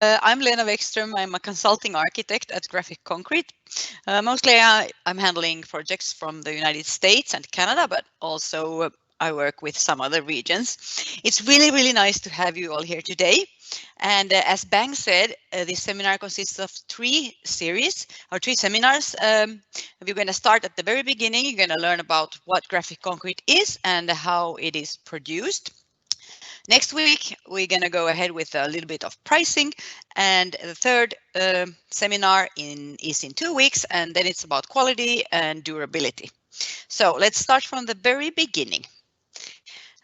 I'm Lena Wexström. I'm a consulting architect at Graphic Concrete. Mostly I'm handling projects from the United States and Canada, but also I work with some other regions. It's really, really nice to have you all here today. And as Bang said, this seminar consists of three seminars. We're going to start at the very beginning. You're going to learn about what Graphic Concrete is and how it is produced. Next week, we're going to go ahead with a little bit of pricing, and the third seminar is in 2 weeks, and then it's about quality and durability. So let's start from the very beginning.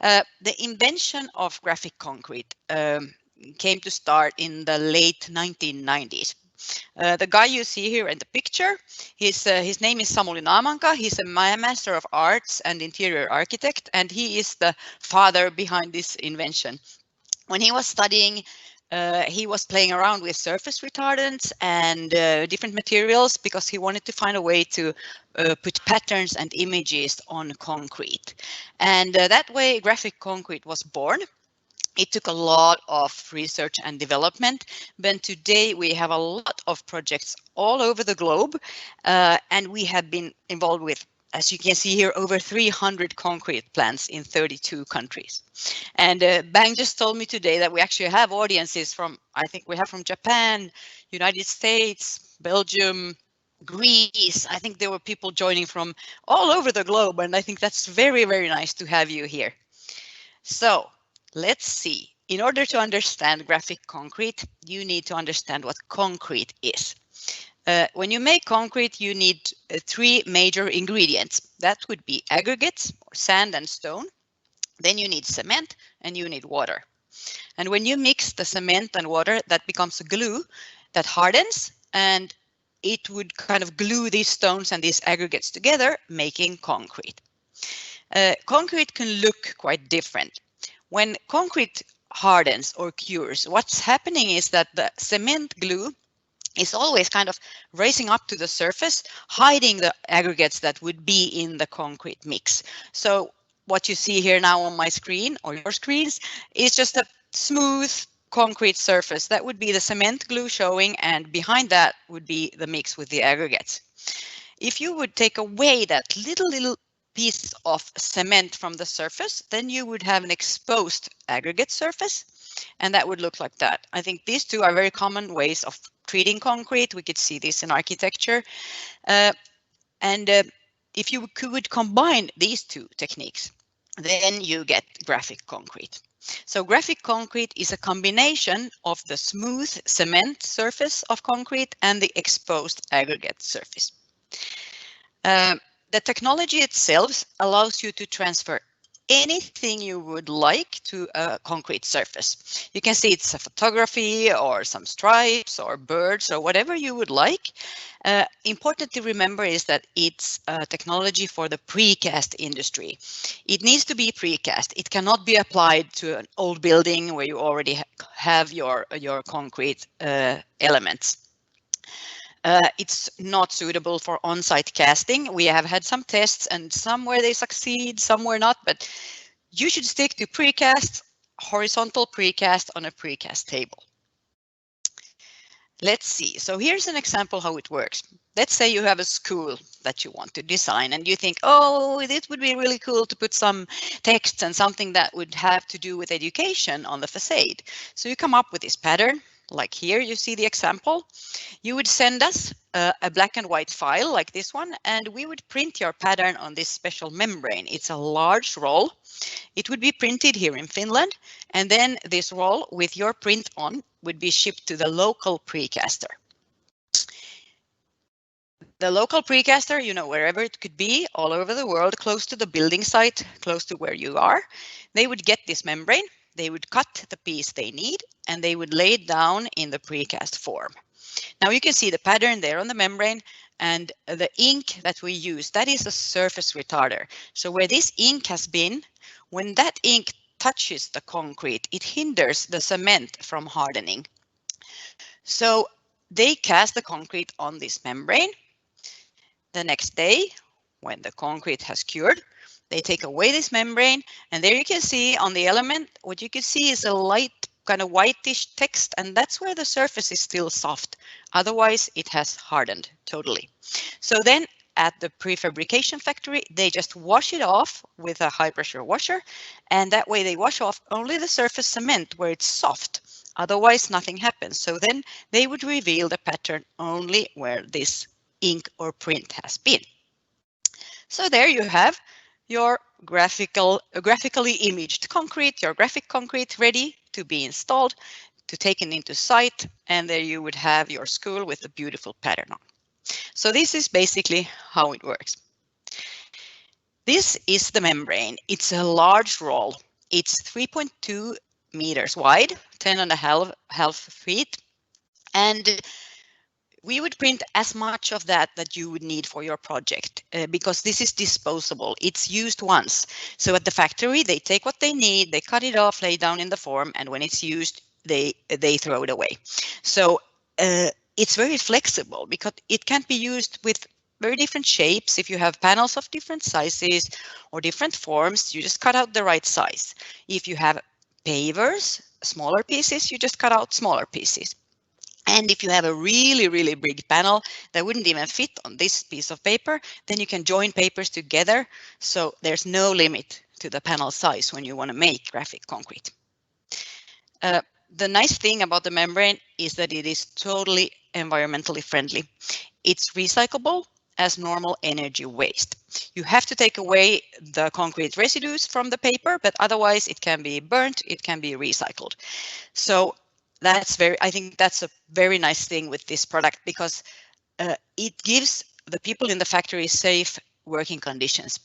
The invention of graphic concrete came to start in the late 1990s. The guy you see here in the picture, his name is Samuli Naamanka. He's a master of arts and interior architect, and he is the father behind this invention. When he was studying, he was playing around with surface retardants and different materials because he wanted to find a way to put patterns and images on concrete. And that way, graphic concrete was born. It took a lot of research and development, but today we have a lot of projects all over the globe, and we have been involved with, as you can see here, over 300 concrete plants in 32 countries. And Bang just told me today that we actually have audiences from, I think we have from Japan, United States, Belgium, Greece. I think there were people joining from all over the globe, and I think that's very, very nice to have you here. So let's see. In order to understand graphic concrete, you need to understand what concrete is. When you make concrete, you need three major ingredients. That would be aggregates, or sand and stone. Then you need cement and you need water. And when you mix the cement and water, that becomes a glue that hardens, and it would kind of glue these stones and these aggregates together, making concrete. Concrete can look quite different. When concrete hardens or cures, what's happening is that the cement glue is always kind of raising up to the surface, hiding the aggregates that would be in the concrete mix. So what you see here now on my screen or your screens is just a smooth concrete surface. That would be the cement glue showing, and behind that would be the mix with the aggregates. If you would take away that little piece of cement from the surface, then you would have an exposed aggregate surface, and that would look like that. I think these two are very common ways of treating concrete. We could see this in architecture. If you could combine these two techniques, then you get graphic concrete. So graphic concrete is a combination of the smooth cement surface of concrete and the exposed aggregate surface. The technology itself allows you to transfer anything you would like to a concrete surface. You can see it's a photography or some stripes or birds or whatever you would like. Important to remember is that it's a technology for the precast industry. It needs to be precast. It cannot be applied to an old building where you already have your concrete elements. It's not suitable for on-site casting. We have had some tests, and somewhere they succeed, somewhere not, but you should stick to precast, horizontal precast on a precast table. Let's see. So here's an example how it works. Let's say you have a school that you want to design, and you think, oh, it would be really cool to put some text and something that would have to do with education on the facade. So you come up with this pattern. Like here, you see the example. You would send us a black and white file like this one, and we would print your pattern on this special membrane. It's a large roll. It would be printed here in Finland, and then this roll with your print on would be shipped to the local precaster. The local precaster, you know, wherever it could be, all over the world, close to the building site, close to where you are, they would get this membrane. They would cut the piece they need, and they would lay it down in the precast form. Now you can see the pattern there on the membrane, and the ink that we use, that is a surface retarder. So where this ink has been, when that ink touches the concrete, it hinders the cement from hardening. So they cast the concrete on this membrane. The next day, when the concrete has cured, they take away this membrane, and there you can see on the element, what you can see is a light kind of whitish text, and that's where the surface is still soft. Otherwise, it has hardened totally. So then at the prefabrication factory, they just wash it off with a high pressure washer, and that way they wash off only the surface cement where it's soft. Otherwise, nothing happens. So then they would reveal the pattern only where this ink or print has been. So there you have your graphically imaged concrete, your graphic concrete ready to be installed, to taken into site, and there you would have your school with a beautiful pattern on. So this is basically how it works. This is the membrane. It's a large roll. It's 3.2 meters wide, 10.5 feet, and we would print as much of that you would need for your project because this is disposable. It's used once. So at the factory, they take what they need, they cut it off, lay down in the form, and when it's used, they throw it away. So it's very flexible because it can be used with very different shapes. If you have panels of different sizes or different forms, you just cut out the right size. If you have pavers, smaller pieces, you just cut out smaller pieces. And if you have a really, really big panel that wouldn't even fit on this piece of paper, then you can join papers together. So there's no limit to the panel size when you want to make graphic concrete. The nice thing about the membrane is that it is totally environmentally friendly. It's recyclable as normal energy waste. You have to take away the concrete residues from the paper, but otherwise it can be burnt, it can be recycled. So I think that's a very nice thing with this product because it gives the people in the factory safe working conditions.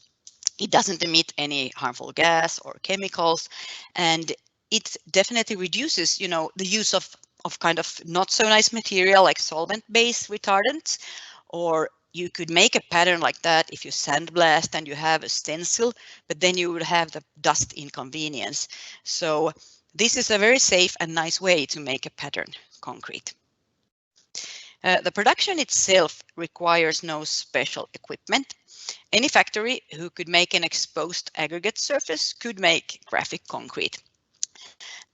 It doesn't emit any harmful gas or chemicals, and it definitely reduces, the use of kind of not so nice material like solvent-based retardants. Or you could make a pattern like that if you sandblast and you have a stencil, but then you would have the dust inconvenience. So this is a very safe and nice way to make a pattern concrete. The production itself requires no special equipment. Any factory who could make an exposed aggregate surface could make graphic concrete.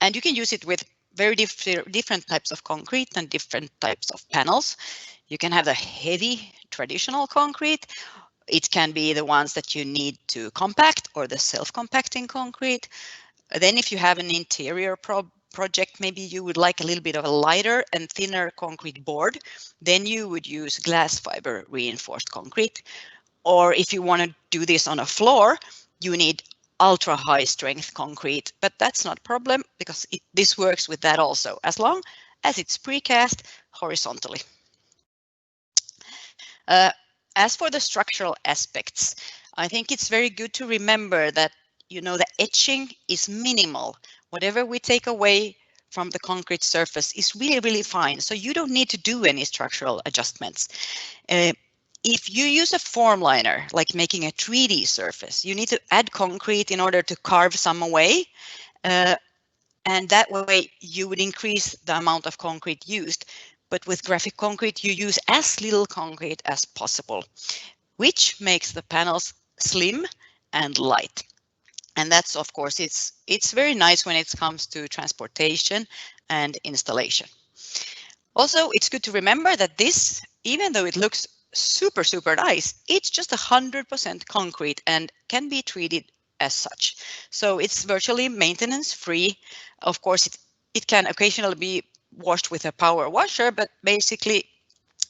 And you can use it with very different types of concrete and different types of panels. You can have the heavy traditional concrete. It can be the ones that you need to compact or the self-compacting concrete. Then if you have an interior project, maybe you would like a little bit of a lighter and thinner concrete board, then you would use glass fiber reinforced concrete. Or if you want to do this on a floor, you need ultra high strength concrete, but that's not a problem because this works with that also, as long as it's precast horizontally. As for the structural aspects, I think it's very good to remember that the etching is minimal. Whatever we take away from the concrete surface is really, really fine. So you don't need to do any structural adjustments. If you use a form liner, like making a 3D surface, you need to add concrete in order to carve some away. And that way you would increase the amount of concrete used. But with graphic concrete, you use as little concrete as possible, which makes the panels slim and light. And that's, of course, it's very nice when it comes to transportation and installation. Also, it's good to remember that this, even though it looks super, super nice, it's just 100% concrete and can be treated as such. So it's virtually maintenance free. Of course, it can occasionally be washed with a power washer, but basically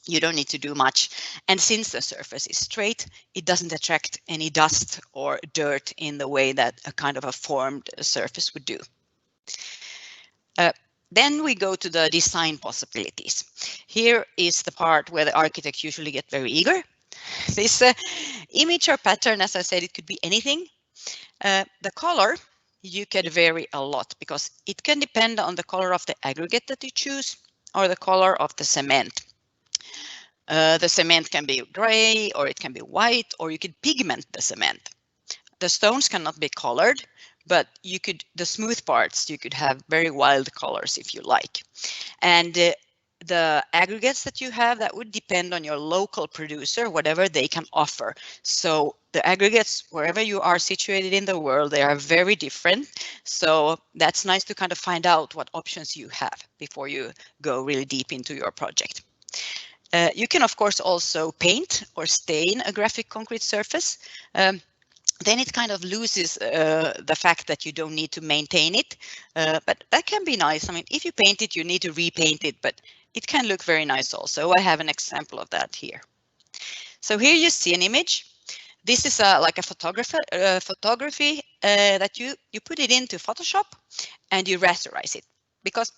you don't need to do much. And since the surface is straight, it doesn't attract any dust or dirt in the way that a kind of a formed surface would do. Then we go to the design possibilities. Here is the part where the architects usually get very eager. This image or pattern, as I said, it could be anything. The color, you can vary a lot because it can depend on the color of the aggregate that you choose or the color of the cement. The cement can be gray or it can be white, or you could pigment the cement. The stones cannot be colored, but the smooth parts, you could have very wild colors if you like. And the aggregates that you have, that would depend on your local producer, whatever they can offer. So the aggregates, wherever you are situated in the world, they are very different. So that's nice to kind of find out what options you have before you go really deep into your project. You can, of course, also paint or stain a graphic concrete surface. Then it kind of loses the fact that you don't need to maintain it. But that can be nice. I mean, if you paint it, you need to repaint it, but it can look very nice also. I have an example of that here. So here you see an image. This is like a photography that you put it into Photoshop and you rasterize it. Because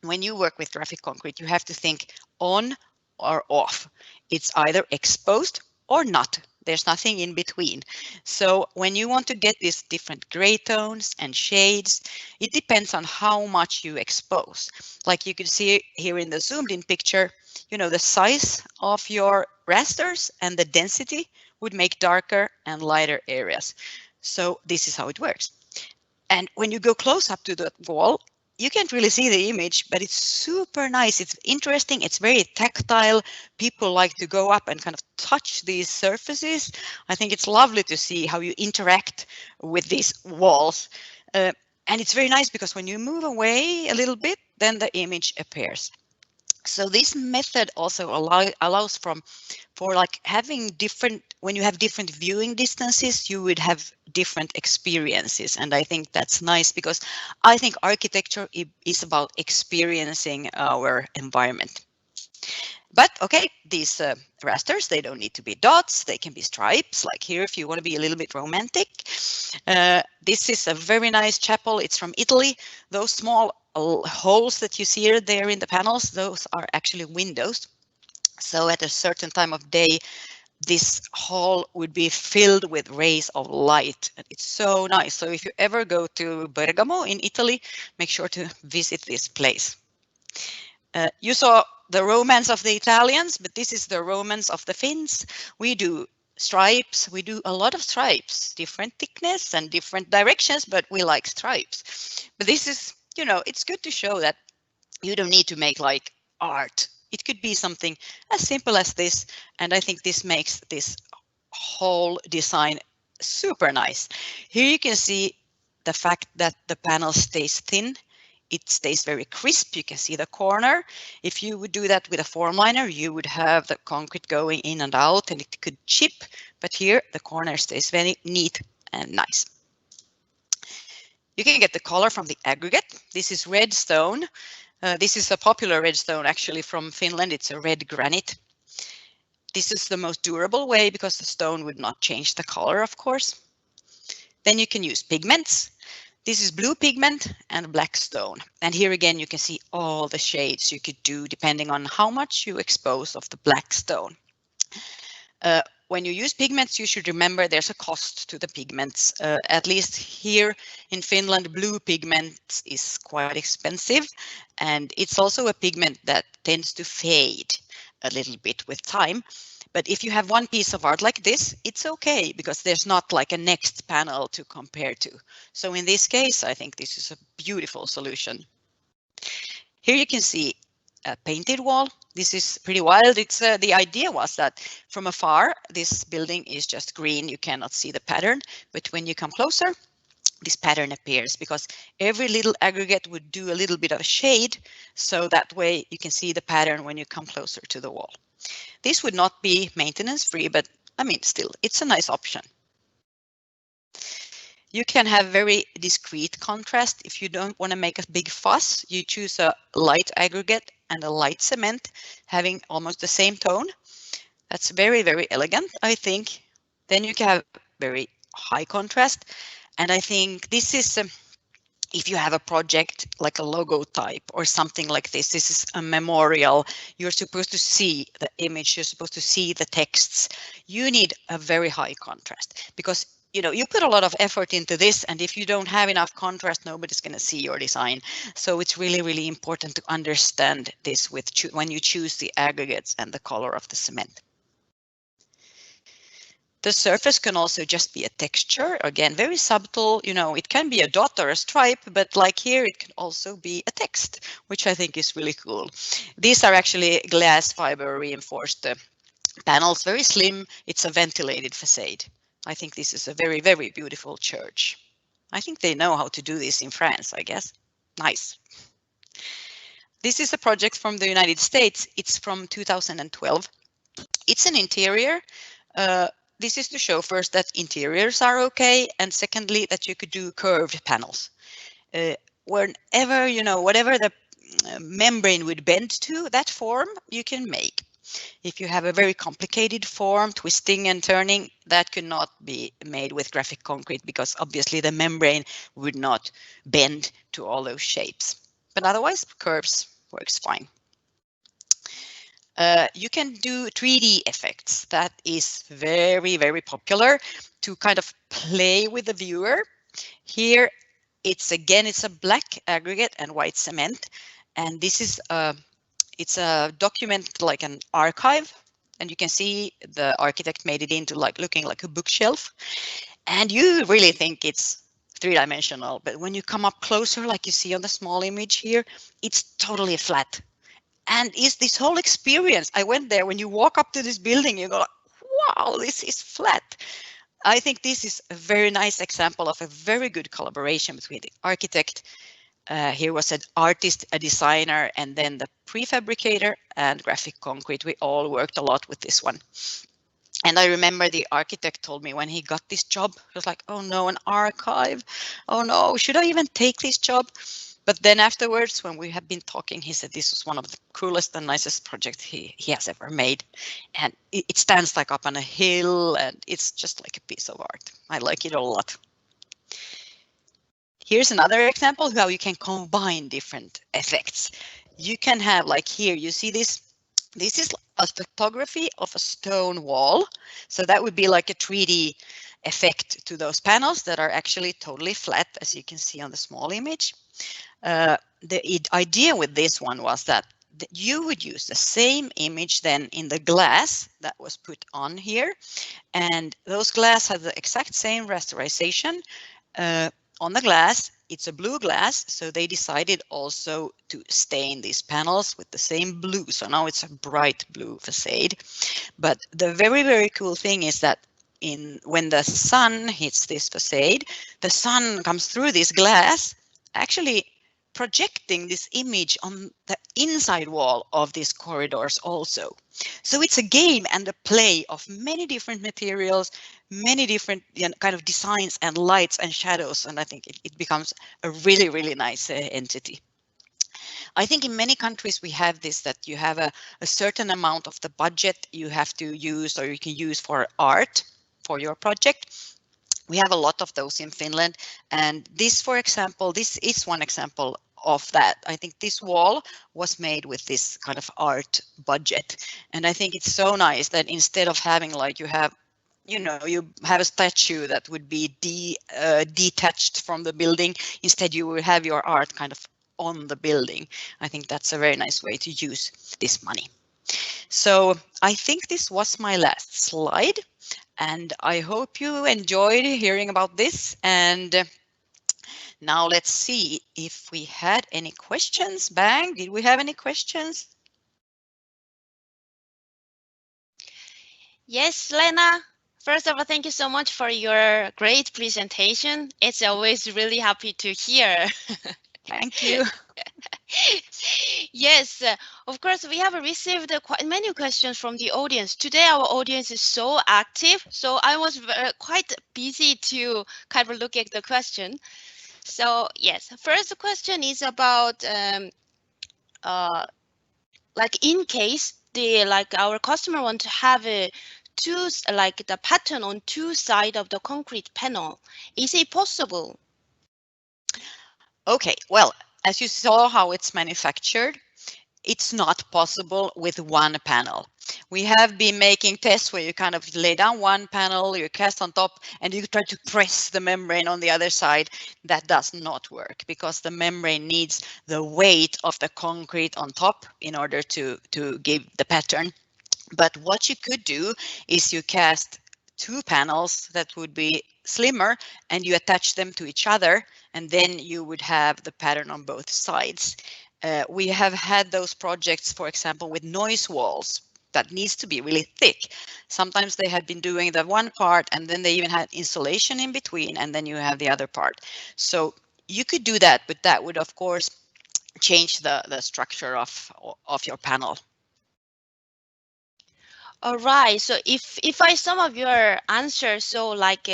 when you work with graphic concrete, you have to think on or off. It's either exposed or not. There's nothing in between. So when you want to get these different gray tones and shades, it depends on how much you expose. Like you can see here in the zoomed in picture, you know, the size of your rasters and the density would make darker and lighter areas. So this is how it works. And when you go close up to the wall, you can't really see the image, but it's super nice. It's interesting. It's very tactile. People like to go up and kind of touch these surfaces. I think it's lovely to see how you interact with these walls. And it's very nice because when you move away a little bit, then the image appears. So this method also allows for like having different, when you have different viewing distances, you would have different experiences. And I think that's nice because I think architecture is about experiencing our environment. But okay, these rasters, they don't need to be dots, they can be stripes, like here if you want to be a little bit romantic. This is a very nice chapel, it's from Italy. Those small holes that you see there in the panels, those are actually windows. So at a certain time of day, this hall would be filled with rays of light. It's so nice. So if you ever go to Bergamo in Italy, make sure to visit this place. You saw the romance of the Italians, but this is the romance of the Finns. We do stripes. We do a lot of stripes, different thickness and different directions, but we like stripes. But this is, you know, it's good to show that you don't need to make like art. It could be something as simple as this. And I think this makes this whole design super nice. Here you can see the fact that the panel stays thin. It stays very crisp. You can see the corner. If you would do that with a formliner, you would have the concrete going in and out and it could chip. But here the corner stays very neat and nice. You can get the color from the aggregate. This is red stone. This is a popular red stone actually from Finland. It's a red granite. This is the most durable way because the stone would not change the color, of course. Then you can use pigments. This is blue pigment and black stone. And here again, you can see all the shades you could do depending on how much you expose of the black stone. When you use pigments, you should remember there's a cost to the pigments. At least here in Finland, blue pigment is quite expensive. And it's also a pigment that tends to fade a little bit with time. But if you have one piece of art like this, it's okay because there's not like a next panel to compare to. So in this case, I think this is a beautiful solution. Here you can see a painted wall. This is pretty wild. It's the idea was that from afar, this building is just green. You cannot see the pattern, but when you come closer, this pattern appears because every little aggregate would do a little bit of a shade. So that way you can see the pattern when you come closer to the wall. This would not be maintenance free, but I mean, still, it's a nice option. You can have very discrete contrast. If you don't want to make a big fuss, you choose a light aggregate and a light cement having almost the same tone. That's very, very elegant, I think. Then you can have very high contrast. And I think this is, if you have a project like a logo type or something like this is a memorial, you're supposed to see the image, you're supposed to see the texts. You need a very high contrast because you put a lot of effort into this, and if you don't have enough contrast, nobody's going to see your design. So it's really, really important to understand this when you choose the aggregates and the color of the cement. The surface can also just be a texture, again, very subtle, you know, it can be a dot or a stripe, but like here, it can also be a text, which I think is really cool. These are actually glass fiber reinforced panels, very slim. It's a ventilated facade. I think this is a very, very beautiful church. I think they know how to do this in France, I guess. Nice. This is a project from the United States. It's from 2012. It's an interior. This is to show first that interiors are okay, and secondly, that you could do curved panels. Whenever, you know, whatever the membrane would bend to, that form you can make. If you have a very complicated form, twisting and turning, that could not be made with graphic concrete because obviously the membrane would not bend to all those shapes. But otherwise, curves works fine. You can do 3D effects. That is very, very popular to kind of play with the viewer. Here, it's a black aggregate and white cement. And this is it's a document like an archive. And you can see the architect made it into like looking like a bookshelf. And you really think it's three-dimensional, but when you come up closer, like you see on the small image here, it's totally flat. And is this whole experience, I went there, when you walk up to this building, you go, wow, this is flat. I think this is a very nice example of a very good collaboration between the architect, here was an artist, a designer, and then the prefabricator and graphic concrete. We all worked a lot with this one. And I remember the architect told me when he got this job, he was like, oh no, an archive. Oh no, should I even take this job? But then afterwards, when we had been talking, he said this was one of the coolest and nicest projects he has ever made. And it stands like up on a hill, and it's just like a piece of art. I like it a lot. Here's another example of how you can combine different effects. You can have, like here, you see this. This is a photography of a stone wall. So that would be like a 3D effect to those panels that are actually totally flat, as you can see on the small image. The idea with this one was that you would use the same image then in the glass that was put on here. And those glass have the exact same rasterization. On the glass, it's a blue glass, so they decided also to stain these panels with the same blue. So now it's a bright blue facade. But the very, very cool thing is that when the sun hits this facade, the sun comes through this glass, actually projecting this image on the inside wall of these corridors also. So it's a game and a play of many different materials, many different kind of designs and lights and shadows, and I think it becomes a really, really nice entity. I think in many countries we have this, that you have a certain amount of the budget you have to use, or you can use for art for your project. We have a lot of those in Finland, and this, for example, this is one example of that. I think this wall was made with this kind of art budget, and I think it's so nice that instead of having like you have a statue that would be detached from the building, instead you will have your art kind of on the building. I think that's a very nice way to use this money. So I think this was my last slide. And I hope you enjoyed hearing about this. And now let's see if we had any questions. Bang, did we have any questions? Yes, Lena. First of all, thank you so much for your great presentation. It's always really happy to hear. Thank you. Yes, of course, we have received quite many questions from the audience. Today, our audience is so active, so I was quite busy to kind of look at the question. So yes, first question is about like in case our customer want to have the pattern on two sides of the concrete panel, is it possible? Okay, well, as you saw how it's manufactured, it's not possible with one panel. We have been making tests where you kind of lay down one panel, you cast on top, and you try to press the membrane on the other side. That does not work because the membrane needs the weight of the concrete on top in order to give the pattern. But what you could do is you cast two panels that would be slimmer, and you attach them to each other, and then you would have the pattern on both sides. We have had those projects, for example, with noise walls that needs to be really thick. Sometimes they had been doing the one part and then they even had insulation in between, and then you have the other part. So you could do that, but that would of course change the structure of your panel. All right. So if I sum up your answer, so like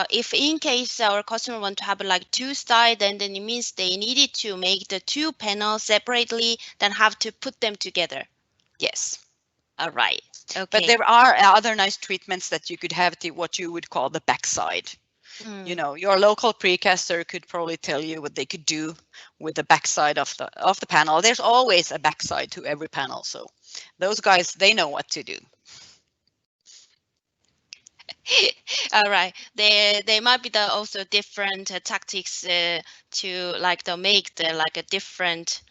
if in case our customer want to have like two sides, then it means they needed to make the two panels separately, then have to put them together. Yes. All right. Okay. But there are other nice treatments that you could have to what you would call the backside. You know, your local precaster could probably tell you what they could do with the backside of the panel. There's always a backside to every panel, so those guys, they know what to do. All right. There might be also different tactics to like to make the like a different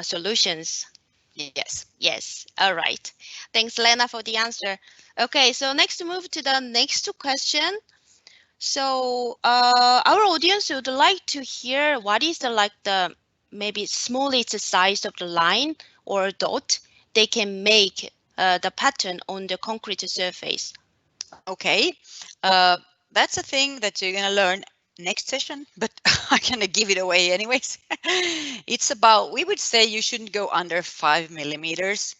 solutions. Yes. Yes. All right. Thanks, Lena, for the answer. Okay. So next, move to the next question. So our audience would like to hear what is the maybe smallest size of the line or dot they can make the pattern on the concrete surface. Okay, that's a thing that you're gonna learn next session, but I'm gonna give it away anyways. It's about, we would say you shouldn't go under 5 millimeters.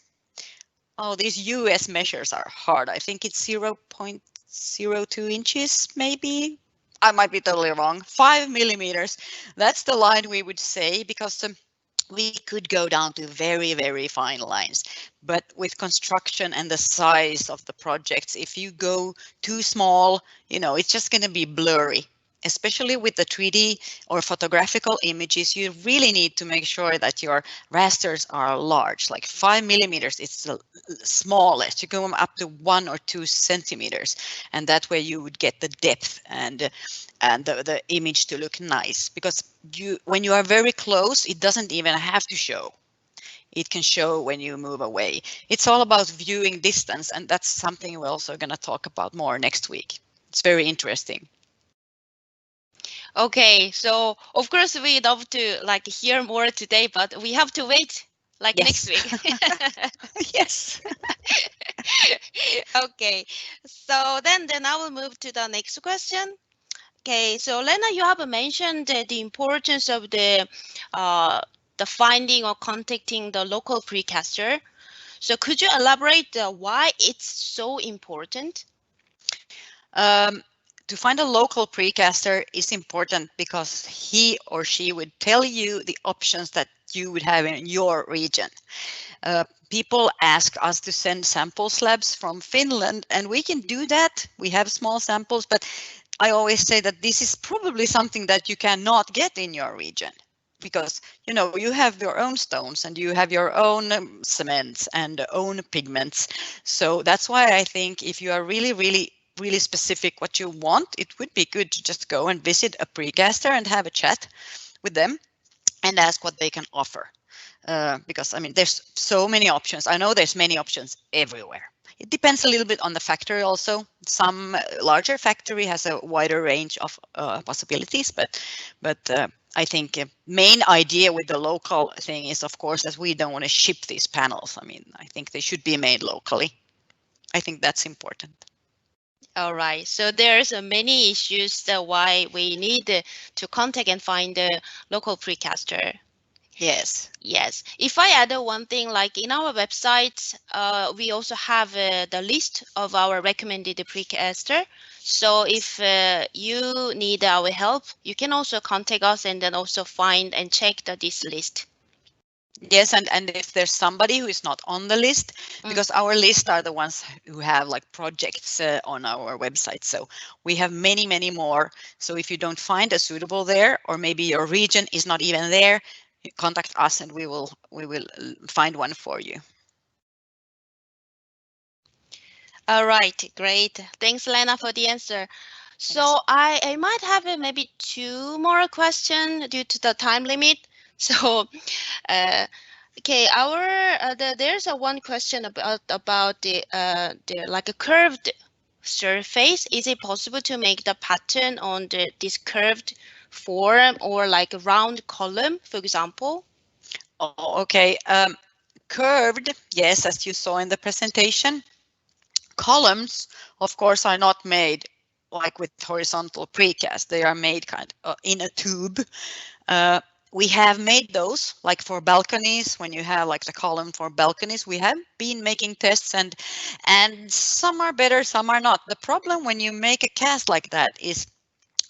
Oh, these US measures are hard. I think it's 0.02 inches, maybe. I might be totally wrong. 5 millimeters. That's the line we would say, because we could go down to very, very fine lines. But with construction and the size of the projects, if you go too small, you know, it's just going to be blurry. Especially with the 3D or photographical images, you really need to make sure that your rasters are large, like 5 millimeters. It's the smallest. You go up to 1 or 2 centimeters, and that way you would get the depth and the image to look nice. Because when you are very close, it doesn't even have to show. It can show when you move away. It's all about viewing distance, and that's something we're also going to talk about more next week. It's very interesting. Okay, so of course we love to like hear more today, but we have to wait like next week. Yes. Okay, so then I will move to the next question. Okay, so Lena, you have mentioned the importance of the finding or contacting the local precaster. So could you elaborate why it's so important? To find a local precaster is important because he or she would tell you the options that you would have in your region. People ask us to send sample slabs from Finland, and we can do that. We have small samples, but I always say that this is probably something that you cannot get in your region, because you know you have your own stones and you have your own cements and own pigments. So that's why I think if you are really specific what you want, it would be good to just go and visit a precaster and have a chat with them and ask what they can offer. Because I mean, there's so many options. I know there's many options everywhere. It depends a little bit on the factory also. Some larger factory has a wider range of possibilities, but I think main idea with the local thing is, of course, that we don't want to ship these panels. I mean, I think they should be made locally. I think that's important. All right, so there's many issues why we need to contact and find a local precaster. Yes. Yes. If I add one thing, like in our website, we also have the list of our recommended precaster. So if you need our help, you can also contact us and then also find and check this list. Yes, and if there's somebody who is not on the list, because our list are the ones who have like projects on our website. So we have many more. So if you don't find a suitable there, or maybe your region is not even there, contact us and we will find one for you. All right, great. Thanks, Lena, for the answer. So I might have maybe 2 more questions due to the time limit. So, okay, there's one question about the like a curved surface, is it possible to make the pattern on this curved form or like a round column, for example? Oh, okay. Curved, yes, as you saw in the presentation. Columns, of course, are not made like with horizontal precast. They are made kind of in a tube. Uh, we have made those like for balconies. When you have like the column for balconies, we have been making tests, and some are better, some are not. The problem when you make a cast like that is,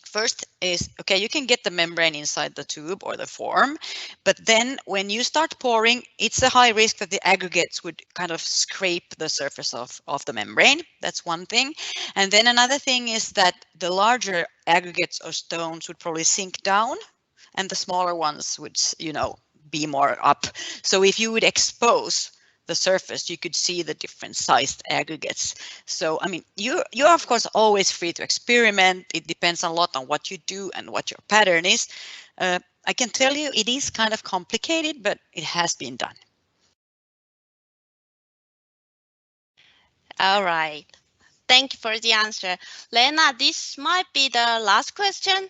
first is, okay, you can get the membrane inside the tube or the form, but then when you start pouring, it's a high risk that the aggregates would kind of scrape the surface of the membrane. That's one thing. And then another thing is that the larger aggregates or stones would probably sink down, and the smaller ones would, be more up. So if you would expose the surface, you could see the different sized aggregates. So, I mean, you're of course always free to experiment. It depends a lot on what you do and what your pattern is. I can tell you it is kind of complicated, but it has been done. All right. Thank you for the answer. Lena, this might be the last question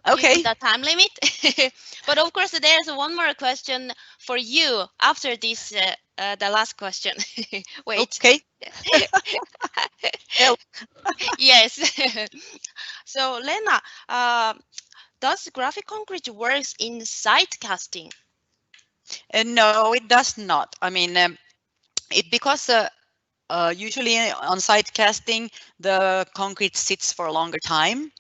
due to Okay. the time limit. But of course, there's one more question for you after this, the last question. Wait. Okay. Well, Yes. So, Lena, does graphic concrete works in site casting? no, it does not. I mean, because usually on site casting, the concrete sits for a longer time.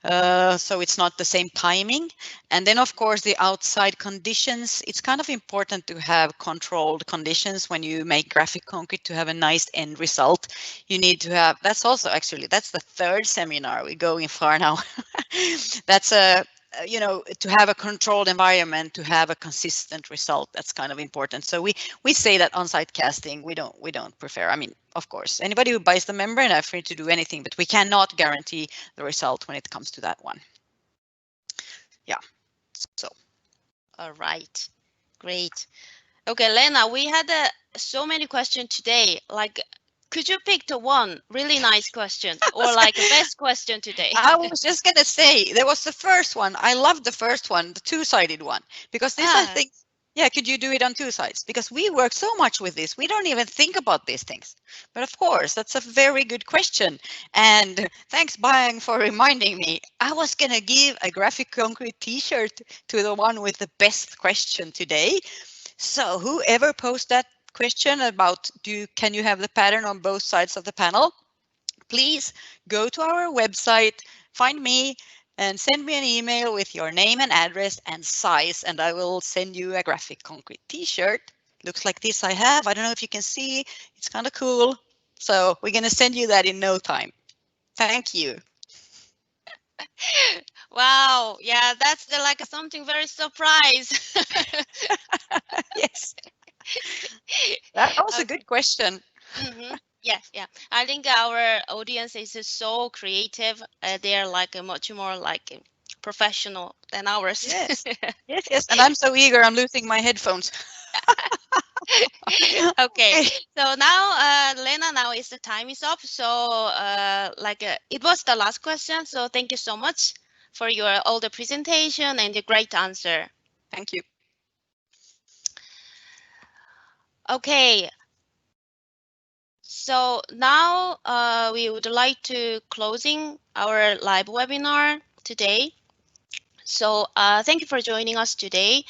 So it's not the same timing. And then, of course, the outside conditions, it's kind of important to have controlled conditions when you make graphic concrete to have a nice end result. You need to have, that's also actually, that's the third seminar. We're going far now. That's to have a controlled environment, to have a consistent result, that's kind of important. So we say that on-site casting we don't prefer. I mean, of course, anybody who buys the membrane are free to do anything, but we cannot guarantee the result when it comes to that one. Yeah. So. All right. Great. Okay, Lena, we had so many questions today. Like, could you pick the one really nice question or like a best question today? I was just gonna say there was the first one. I loved the first one, the two-sided one, because this I think, yeah, could you do it on two sides? Because we work so much with this, we don't even think about these things. But of course, that's a very good question. And thanks, Bang, for reminding me. I was gonna give a graphic concrete T-shirt to the one with the best question today. So whoever posts that question about can you have the pattern on both sides of the panel, please go to our website, find me, and send me an email with your name and address and size, and I will send you a graphic concrete T-shirt. Looks like this I have. I don't know if you can see. It's kind of cool. So we're going to send you that in no time. Thank you. Wow. Yeah, that's like something very surprise. Yes. That was a good question. Yes, yeah. I think our audience is so creative. They're like much more like professional than ours. Yes. Yes. And I'm so eager. I'm losing my headphones. Okay. So now, Lena, now is the time is up. So it was the last question. So thank you so much for all the presentation and the great answer. Thank you. Okay. So now we would like to closing our live webinar today. So thank you for joining us today.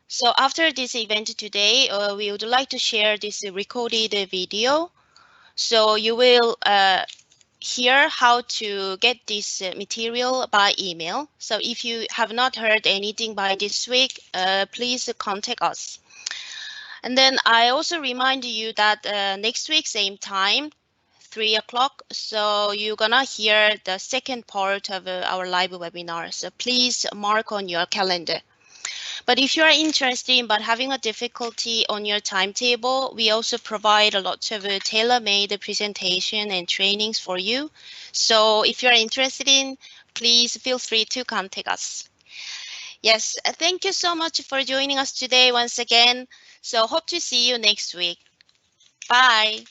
So after this event today, we would like to share this recorded video. So you will hear how to get this material by email. So if you have not heard anything by this week, please contact us. And then I also remind you that next week, same time, 3 o'clock. So you're gonna hear the second part of our live webinar. So please mark on your calendar. But if you are interested but having a difficulty on your timetable, we also provide a lot of tailor-made presentation and trainings for you. So if you're interested in, please feel free to contact us. Yes, thank you so much for joining us today once again. So hope to see you next week. Bye.